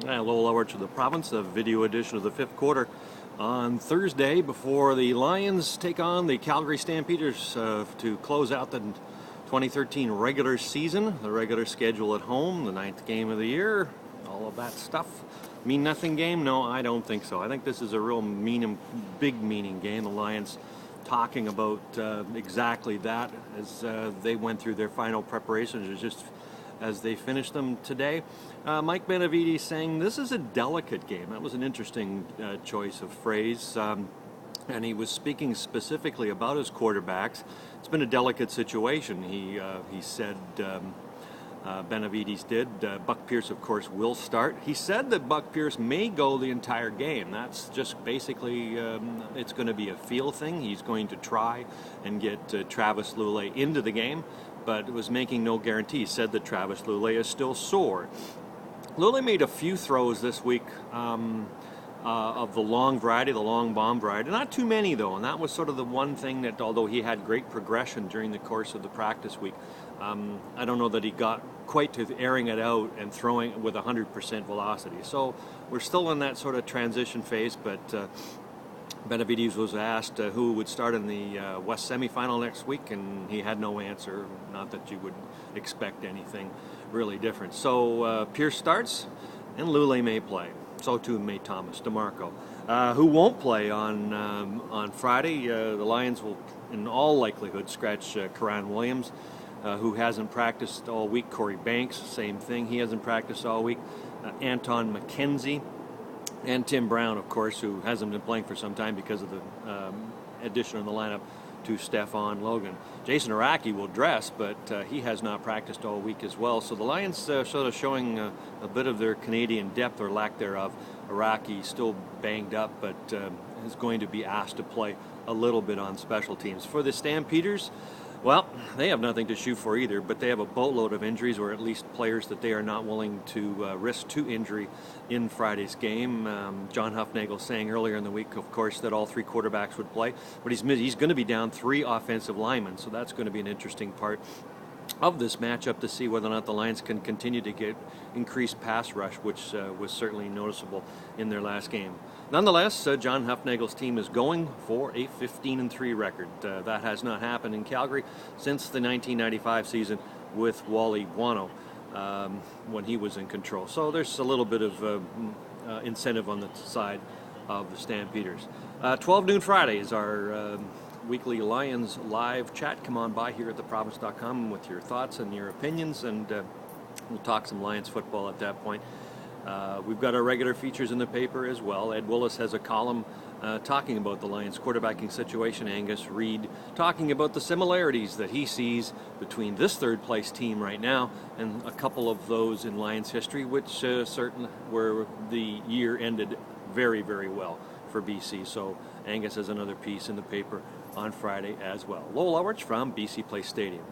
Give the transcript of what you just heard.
Lowell Edwards of the province, a video edition of the fifth quarter on Thursday before the Lions take on the Calgary Stampeders to close out the 2013 regular season, the regular schedule at home, the ninth game of the year, all of that stuff. Mean nothing game? No, I don't think so. I think this is a real big meaning game. The Lions talking about exactly that as they went through their final preparations, just as they finished them today. Mike Benevides saying this is a delicate game. That was an interesting choice of phrase. And he was speaking specifically about his quarterbacks. It's been a delicate situation, he said. Benevides did. Buck Pierce, of course, will start. He said that Buck Pierce may go the entire game. That's just basically, it's going to be a feel thing. He's going to try and get Travis Lulay into the game, but it was making no guarantee. He said that Travis Lulay is still sore. Lulay made a few throws this week of the long variety, the long bomb variety. Not too many, though, and that was sort of the one thing that, although he had great progression during the course of the practice week, I don't know that he got quite to airing it out and throwing with 100% velocity. So we're still in that sort of transition phase, but Benevides was asked who would start in the West semifinal next week, and he had no answer. Not that you would expect anything really different. So Pierce starts, and Lulay may play. So too may Thomas DeMarco, who won't play on Friday. The Lions will, in all likelihood, scratch Karan Williams, who hasn't practiced all week. Corey Banks, same thing. He hasn't practiced all week. Anton McKenzie and Tim Brown, of course, who hasn't been playing for some time because of the addition in the lineup to Stefan Logan. Jason Araki will dress, but he has not practiced all week as well. So the Lions sort of showing a bit of their Canadian depth or lack thereof. Araki still banged up, but is going to be asked to play a little bit on special teams. For the Stampeders, well, they have nothing to shoot for either, but they have a boatload of injuries, or at least players that they are not willing to risk to injury in Friday's game. John Hufnagel saying earlier in the week, of course, that all three quarterbacks would play, but he's going to be down three offensive linemen, so that's going to be an interesting part of this matchup to see whether or not the Lions can continue to get increased pass rush, which was certainly noticeable in their last game. Nonetheless, John Hufnagel's team is going for a 15-3 record. That has not happened in Calgary since the 1995 season with Wally Buono when he was in control. So there's a little bit of incentive on the side of the Stampeders. 12 noon Friday is our weekly Lions live chat. Come on by here at theprovince.com with your thoughts and your opinions, and we'll talk some Lions football at that point. We've got our regular features in the paper as well. Ed Willis has a column talking about the Lions quarterbacking situation. Angus Reid talking about the similarities that he sees between this third-place team right now and a couple of those in Lions history, which certain where the year ended very, very well for BC. So Angus has another piece in the paper on Friday as well. Lowell Edwards from BC Place Stadium.